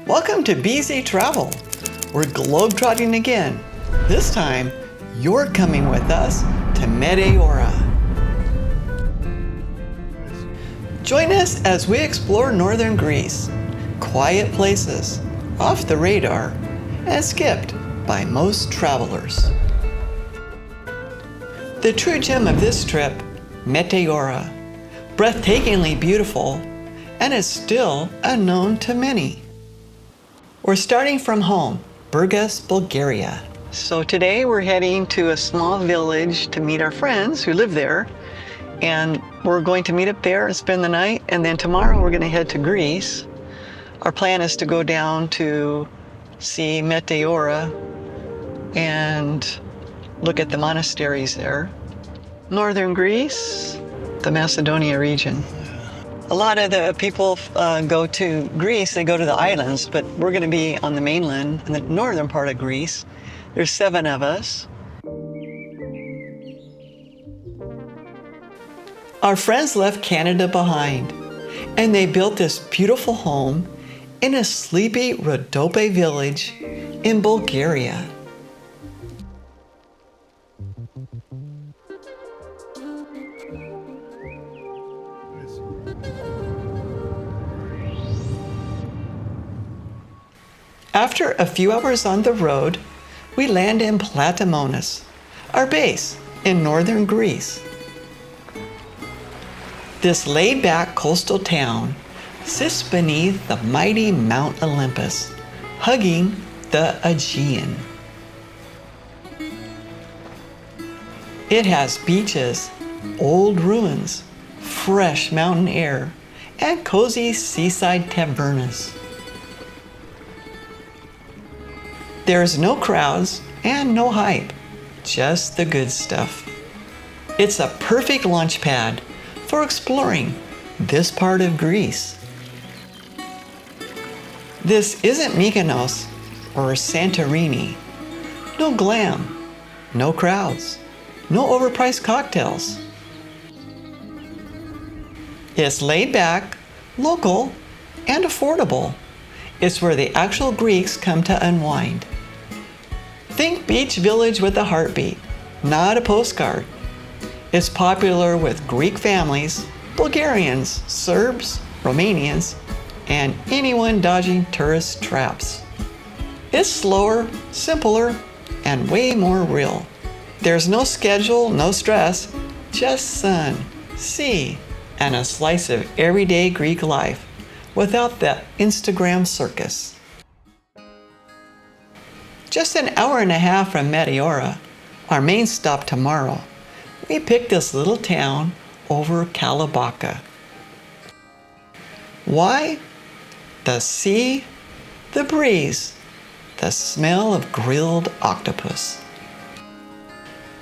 Welcome to BZ Travel. We're globetrotting again. This time, you're coming with us to Meteora. Join us as we explore northern Greece. Quiet places, off the radar, and skipped by most travelers. The true gem of this trip, Meteora, breathtakingly beautiful, and is still unknown to many. We're starting from home, Burgas, Bulgaria. So today we're heading to a small village to meet our friends who live there, and we're going to meet up there and spend the night, and then tomorrow we're going to head to Greece. Our plan is to go down to see Meteora and look at the monasteries there. Northern Greece, the Macedonia region. A lot of the people go to Greece, they go to the islands, but we're going to be on the mainland, in the northern part of Greece. There's 7 of us. Our friends left Canada behind, and they built this beautiful home in a sleepy Rhodope village in Bulgaria. After a few hours on the road, we land in Platamonas, our base in northern Greece. This laid-back coastal town sits beneath the mighty Mount Olympus, hugging the Aegean. It has beaches, old ruins, fresh mountain air, and cozy seaside tavernas. There's no crowds and no hype, just the good stuff. It's a perfect launch pad for exploring this part of Greece. This isn't Mykonos or Santorini. No glam, no crowds, no overpriced cocktails. It's laid back, local, and affordable. It's where the actual Greeks come to unwind. Think beach village with a heartbeat, not a postcard. It's popular with Greek families, Bulgarians, Serbs, Romanians, and anyone dodging tourist traps. It's slower, simpler, and way more real. There's no schedule, no stress, just sun, sea, and a slice of everyday Greek life without the Instagram circus. Just an hour and a half from Meteora, our main stop tomorrow, we picked this little town over Kalabaka. Why? The sea, the breeze, the smell of grilled octopus.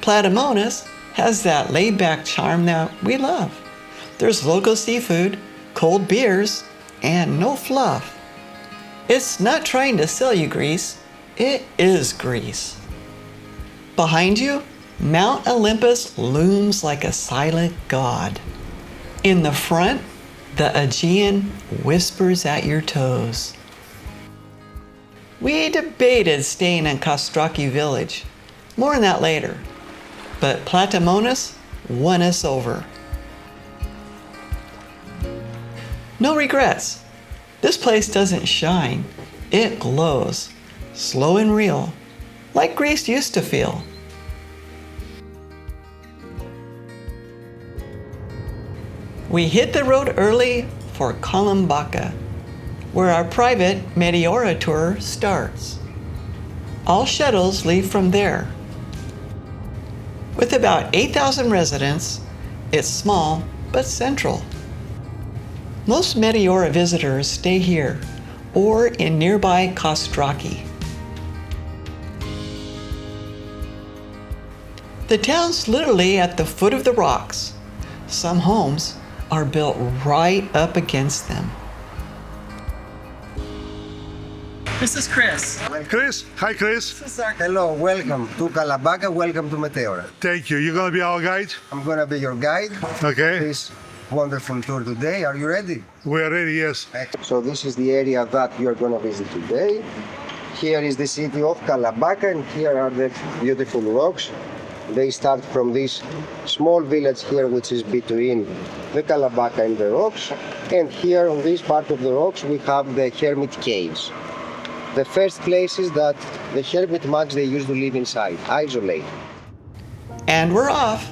Platamonas has that laid-back charm that we love. There's local seafood, cold beers, and no fluff. It's not trying to sell you Greece. It is Greece. Behind you, Mount Olympus looms like a silent god. In the front, the Aegean whispers at your toes. We debated staying in Kastraki village. More on that later. But Platamonas won us over. No regrets. This place doesn't shine. It glows. Slow and real, like Greece used to feel. We hit the road early for Kalabaka, where our private Meteora tour starts. All shuttles leave from there. With about 8,000 residents, it's small but central. Most Meteora visitors stay here or in nearby Kastraki. The town's literally at the foot of the rocks. Some homes are built right up against them. This is Chris. Chris, hi Chris. This is our Hello, welcome to Kalabaka, welcome to Meteora. Thank you. You're gonna be our guide? I'm gonna be your guide. Okay. Please wonderful tour today. Are you ready? We are ready, yes. So this is the area that you are going to visit today. Here is the city of Kalabaka, and here are the beautiful rocks. They start from this small village here, which is between the Kalabaka and the rocks. And here on this part of the rocks, we have the Hermit caves. The first places that the Hermit monks, they used to live inside, isolated. And we're off.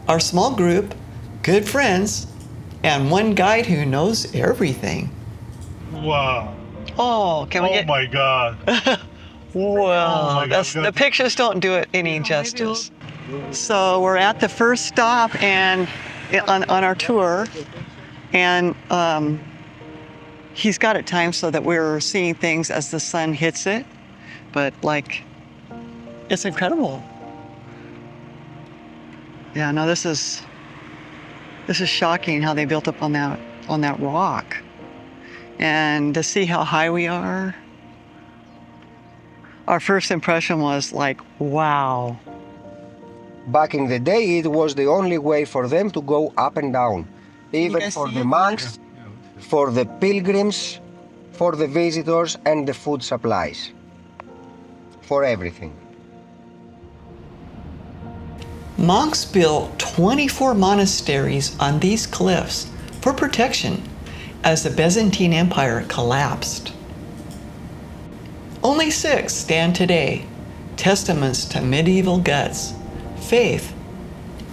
Our small group, good friends, and one guide who knows everything. Wow. Oh, can we get... my God. Well, God, the pictures don't do it any justice. So we're at the first stop and on our tour, and he's got it timed so that we're seeing things as the sun hits it. But like, it's incredible. Yeah, no, this is shocking how they built up on that rock, and to see how high we are. Our first impression was like, wow. Back in the day, it was the only way for them to go up and down, even for the monks, for the pilgrims, for the visitors, and the food supplies, for everything. Monks built 24 monasteries on these cliffs for protection as the Byzantine Empire collapsed. Only 6 stand today, testaments to medieval guts, faith,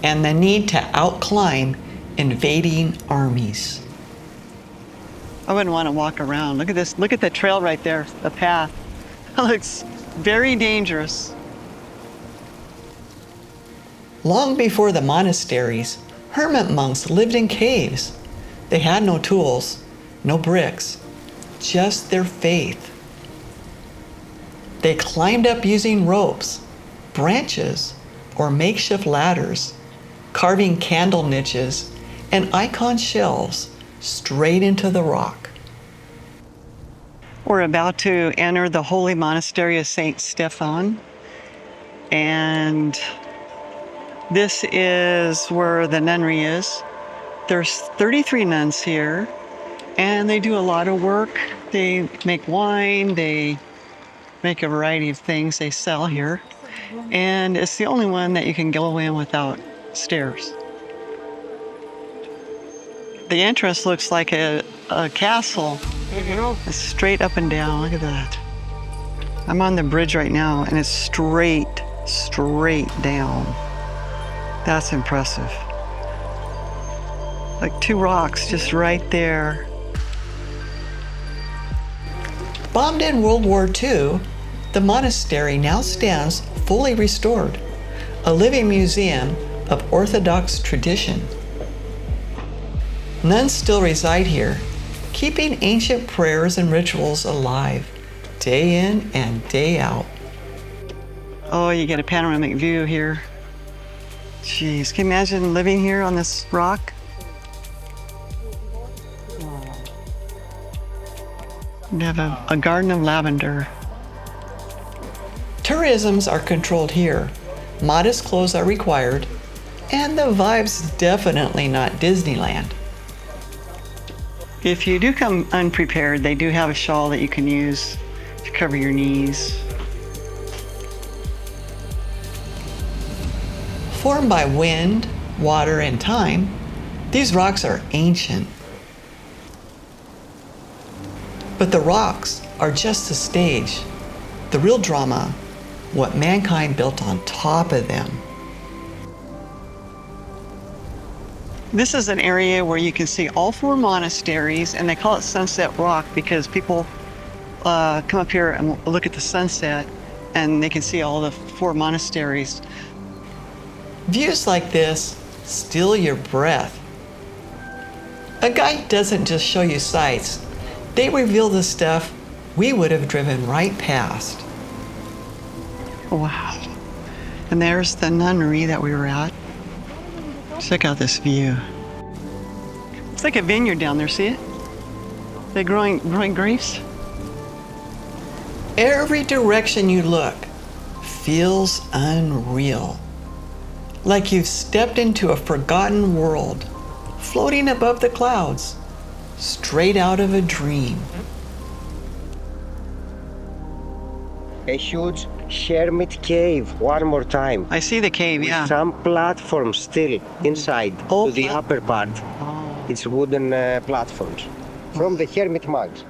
and the need to outclimb invading armies. I wouldn't want to walk around. Look at this. Look at the trail right there, the path. It looks very dangerous. Long before the monasteries, hermit monks lived in caves. They had no tools, no bricks, just their faith. They climbed up using ropes, branches, or makeshift ladders, carving candle niches and icon shelves straight into the rock. We're about to enter the holy monastery of Saint Stephan, and this is where the nunnery is. There's 33 nuns here, and they do a lot of work. They make wine, they make a variety of things they sell here. And it's the only one that you can go in without stairs. The entrance looks like a castle. It's straight up and down. Look at that. I'm on the bridge right now, and it's straight down. That's impressive. Like 2 rocks just right there. Bombed in World War II, the monastery now stands fully restored, a living museum of Orthodox tradition. Nuns still reside here, keeping ancient prayers and rituals alive, day in and day out. Oh, you get a panoramic view here. Jeez, can you imagine living here on this rock? You have a garden of lavender. Tourisms are controlled here. Modest clothes are required, and the vibe's definitely not Disneyland. If you do come unprepared, they do have a shawl that you can use to cover your knees. Formed by wind, water, and time, these rocks are ancient. But the rocks are just the stage. The real drama, what mankind built on top of them. This is an area where you can see all 4 monasteries, and they call it Sunset Rock because people come up here and look at the sunset, and they can see all the 4 monasteries. Views like this steal your breath. A guide doesn't just show you sights, they reveal the stuff we would have driven right past. Wow. And there's the nunnery that we were at. Check out this view. It's like a vineyard down there, see it? They're growing grapes. Every direction you look feels unreal. Like you've stepped into a forgotten world, floating above the clouds, straight out of a dream. A huge Hermit cave, one more time. I see the cave, With yeah. some platforms still inside, Oh, to the upper part. Oh. It's wooden platforms from the Hermit monks.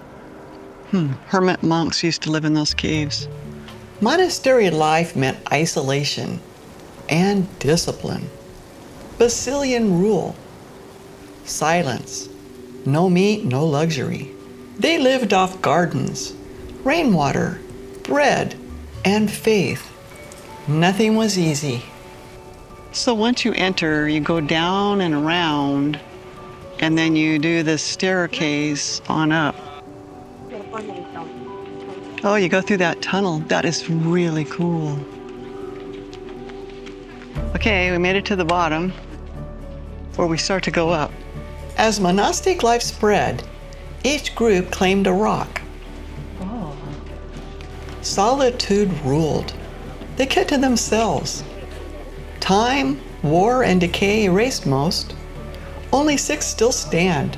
Hermit monks used to live in those caves. Monastery life meant isolation and discipline. Basilian rule. Silence. No meat, no luxury. They lived off gardens, rainwater, bread, and faith. Nothing was easy. So once you enter, you go down and around, and then you do the staircase on up. Oh, you go through that tunnel. That is really cool. Okay, we made it to the bottom, where we start to go up. As monastic life spread, each group claimed a rock. Solitude ruled. They kept to themselves. Time, war, and decay erased most. Only 6 still stand,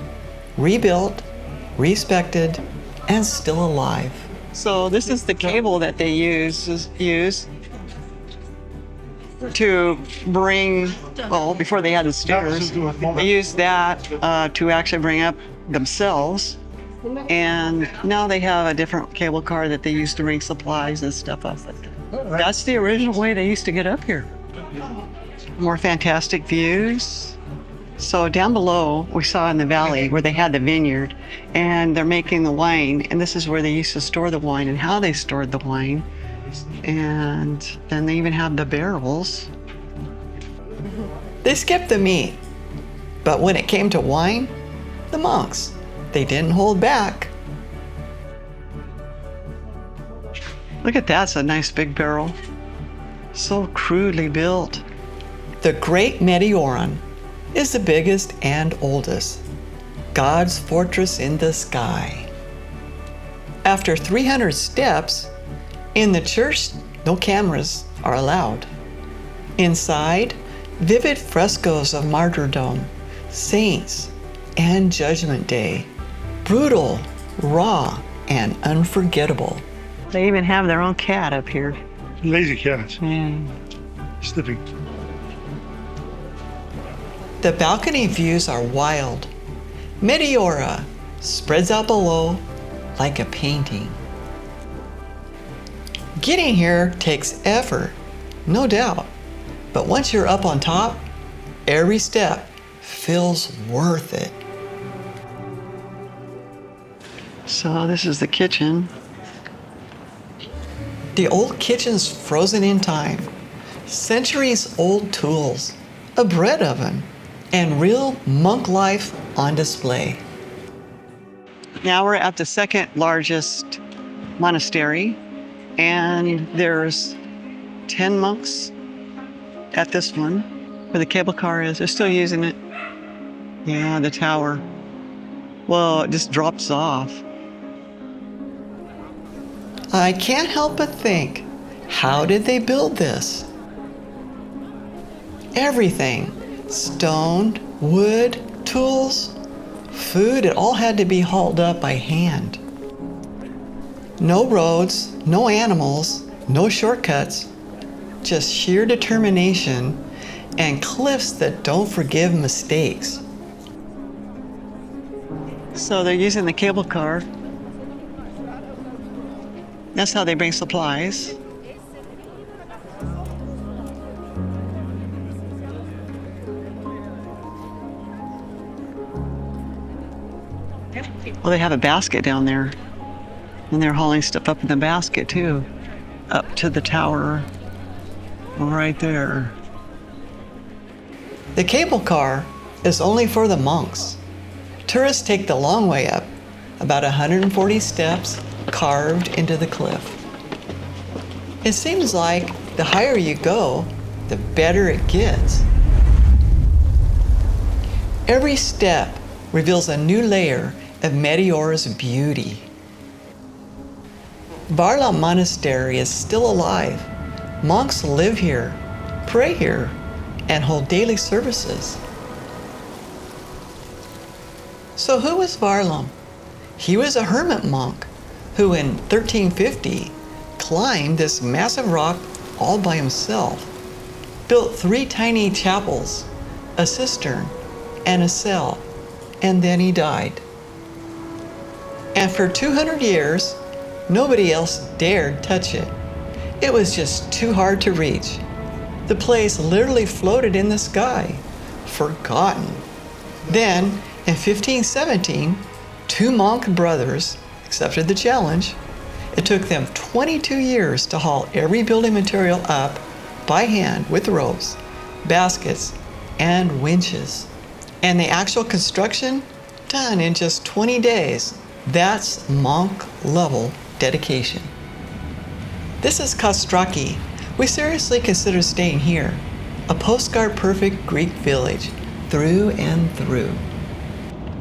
rebuilt, respected, and still alive. So this is the cable that they use to bring, well, before they had the stairs, they used that to actually bring up themselves. And now they have a different cable car that they use to bring supplies and stuff up. That's the original way they used to get up here. More fantastic views. So down below, we saw in the valley where they had the vineyard, and they're making the wine, and this is where they used to store the wine and how they stored the wine. And then they even have the barrels. They skipped the meat, but when it came to wine, the monks, they didn't hold back. Look at that, it's a nice big barrel. So crudely built. The Great Meteoron is the biggest and oldest. God's fortress in the sky. After 300 steps, in the church, no cameras are allowed. Inside, vivid frescoes of martyrdom, saints, and Judgment Day. Brutal, raw, and unforgettable. They even have their own cat up here. Lazy cat. Mm. Sniffing. The balcony views are wild. Meteora spreads out below like a painting. Getting here takes effort, no doubt. But once you're up on top, every step feels worth it. So this is the kitchen. The old kitchen's frozen in time. Centuries old tools, a bread oven, and real monk life on display. Now we're at the second largest monastery, and there's 10 monks at this one where the cable car is. They're still using it. Yeah, the tower. Well, it just drops off. I can't help but think, how did they build this? Everything. Stone, wood, tools, food, it all had to be hauled up by hand. No roads, no animals, no shortcuts, just sheer determination and cliffs that don't forgive mistakes. So they're using the cable car. That's how they bring supplies. Well, they have a basket down there, and they're hauling stuff up in the basket too, up to the tower right there. The cable car is only for the monks. Tourists take the long way up, about 140 steps carved into the cliff. It seems like the higher you go, the better it gets. Every step reveals a new layer of Meteora's beauty. Varlam Monastery is still alive. Monks live here, pray here, and hold daily services. So who was Varlam? He was a hermit monk who in 1350 climbed this massive rock all by himself, built 3 tiny chapels, a cistern, and a cell, and then he died. And for 200 years, nobody else dared touch it. It was just too hard to reach. The place literally floated in the sky, forgotten. Then, in 1517, 2 monk brothers accepted the challenge. It took them 22 years to haul every building material up by hand with ropes, baskets, and winches. And the actual construction done in just 20 days. That's monk-level dedication. This is Kastraki. We seriously consider staying here. A postcard-perfect Greek village, through and through.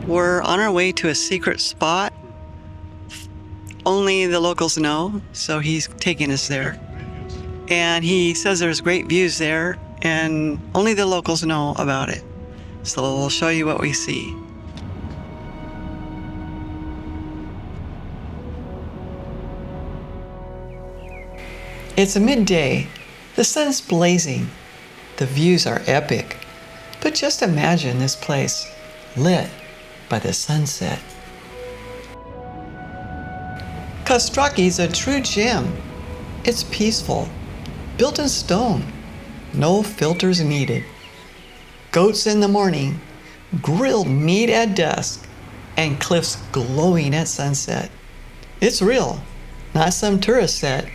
We're on our way to a secret spot. Only the locals know, so he's taking us there. And he says there's great views there, and only the locals know about it. So we'll show you what we see. It's midday. The sun's blazing. The views are epic. But just imagine this place lit by the sunset. Kastraki's a true gem. It's peaceful, built in stone, no filters needed. Goats in the morning, grilled meat at dusk, and cliffs glowing at sunset. It's real, not some tourist set.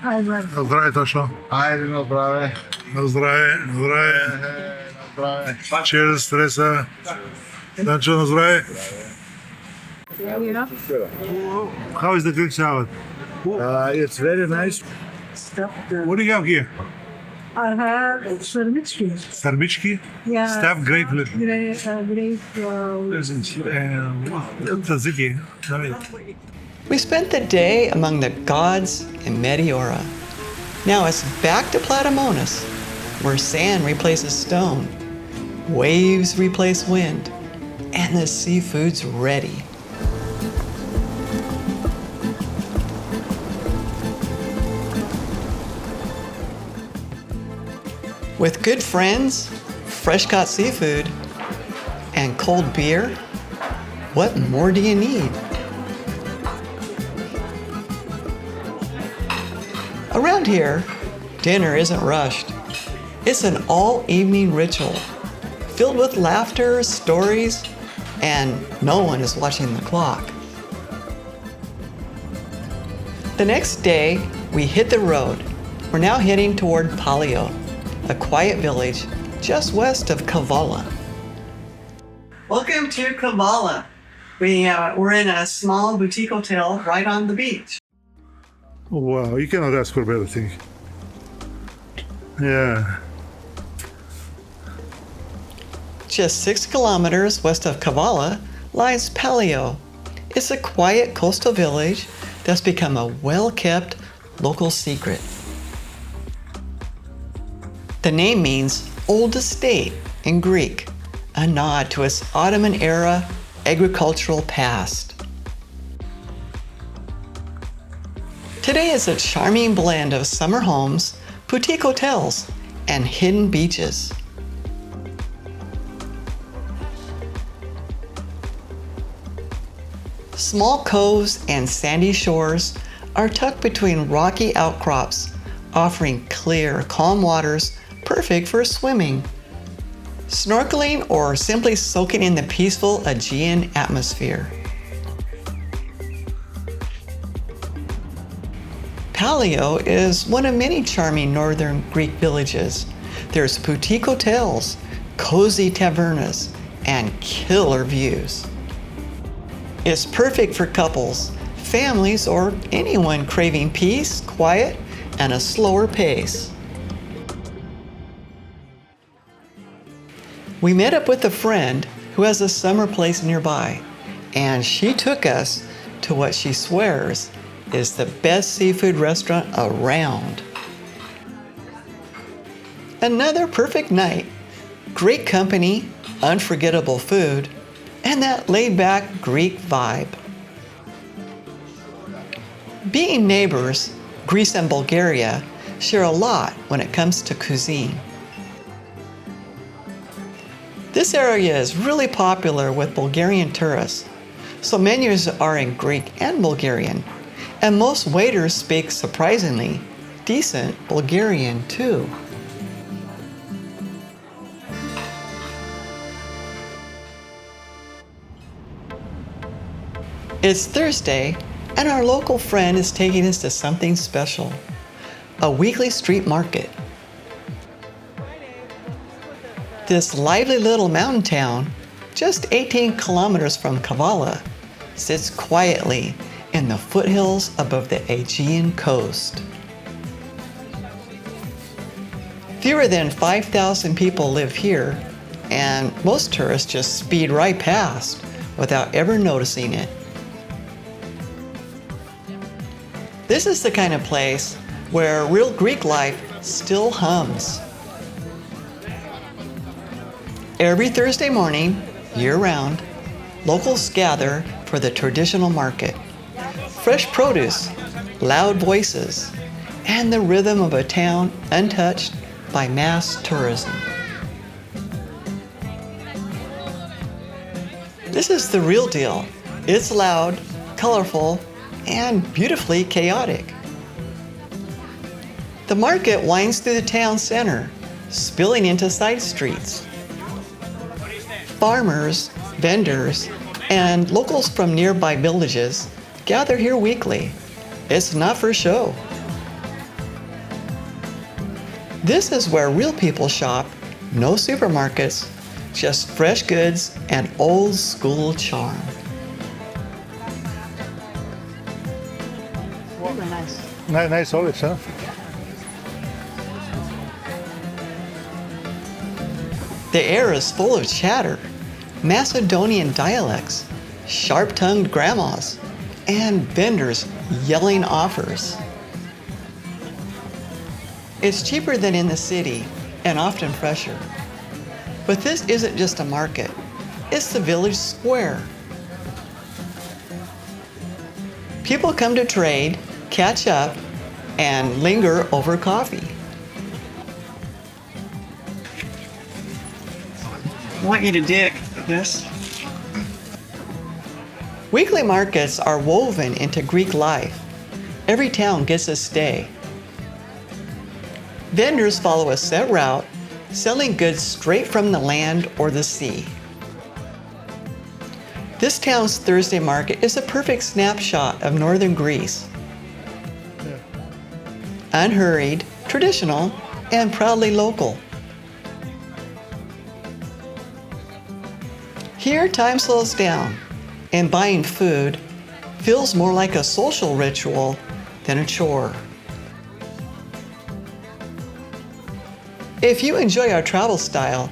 Здравей, точно. Айде на здраве. На здраве, на здраве. Cheers, Teresa. Dancho, на здраве. How is the Greek salad? It's very nice. What do you have here? I have sermichki. Sarmichki? Yeah. Stuffed grape with Great. tzatziki. We spent the day among the gods in Meteora. Now it's back to Platamonas, where sand replaces stone, waves replace wind, and the seafood's ready. With good friends, fresh-caught seafood, and cold beer, what more do you need? Around here, dinner isn't rushed. It's an all-evening ritual, filled with laughter, stories, and no one is watching the clock. The next day, we hit the road. We're now heading toward Palio, a quiet village just west of Kavala. Welcome to Kavala. We're in a small boutique hotel right on the beach. Wow, you cannot ask for better thing. Yeah. Just 6 kilometers west of Kavala lies Palio. It's a quiet coastal village that's become a well-kept local secret. The name means old estate in Greek, a nod to its Ottoman-era agricultural past. Today is a charming blend of summer homes, boutique hotels, and hidden beaches. Small coves and sandy shores are tucked between rocky outcrops, offering clear, calm waters perfect for swimming, snorkeling, or simply soaking in the peaceful Aegean atmosphere. Palio is one of many charming northern Greek villages. There's boutique hotels, cozy tavernas, and killer views. It's perfect for couples, families, or anyone craving peace, quiet, and a slower pace. We met up with a friend who has a summer place nearby, and she took us to what she swears is the best seafood restaurant around. Another perfect night. great company, unforgettable food, and that laid-back Greek vibe. Being neighbors, Greece and Bulgaria share a lot when it comes to cuisine. This area is really popular with Bulgarian tourists, so menus are in Greek and Bulgarian, and most waiters speak surprisingly decent Bulgarian too. It's Thursday, and our local friend is taking us to something special, a weekly street market. This lively little mountain town, just 18 kilometers from Kavala, sits quietly in the foothills above the Aegean coast. Fewer than 5,000 people live here, and most tourists just speed right past without ever noticing it. This is the kind of place where real Greek life still hums. Every Thursday morning, year-round, locals gather for the traditional market. Fresh produce, loud voices, and the rhythm of a town untouched by mass tourism. This is the real deal. It's loud, colorful, and beautifully chaotic. The market winds through the town center, spilling into side streets. Farmers, vendors, and locals from nearby villages gather here weekly. It's not for show. This is where real people shop, no supermarkets, just fresh goods and old school charm. Nice olives, huh? The air is full of chatter, Macedonian dialects, sharp-tongued grandmas, and vendors yelling offers. It's cheaper than in the city and often fresher. But this isn't just a market, it's the village square. People come to trade, catch up, and linger over coffee. I want you to dig this. Weekly markets are woven into Greek life. Every town gets a stay. Vendors follow a set route, selling goods straight from the land or the sea. This town's Thursday market is a perfect snapshot of northern Greece. Unhurried, traditional, and proudly local. Here, time slows down, and buying food feels more like a social ritual than a chore. If you enjoy our travel style,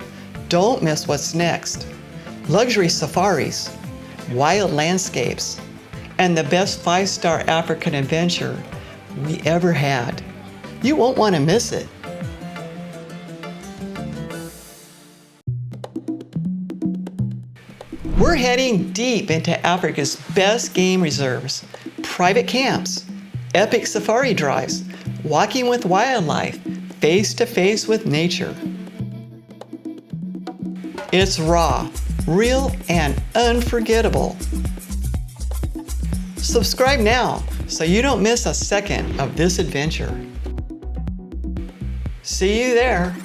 don't miss what's next. Luxury safaris, wild landscapes, and the best 5-star African adventure we ever had. You won't want to miss it. We're heading deep into Africa's best game reserves, private camps, epic safari drives, walking with wildlife, face to face with nature. It's raw, real, and unforgettable. Subscribe now so you don't miss a second of this adventure. See you there.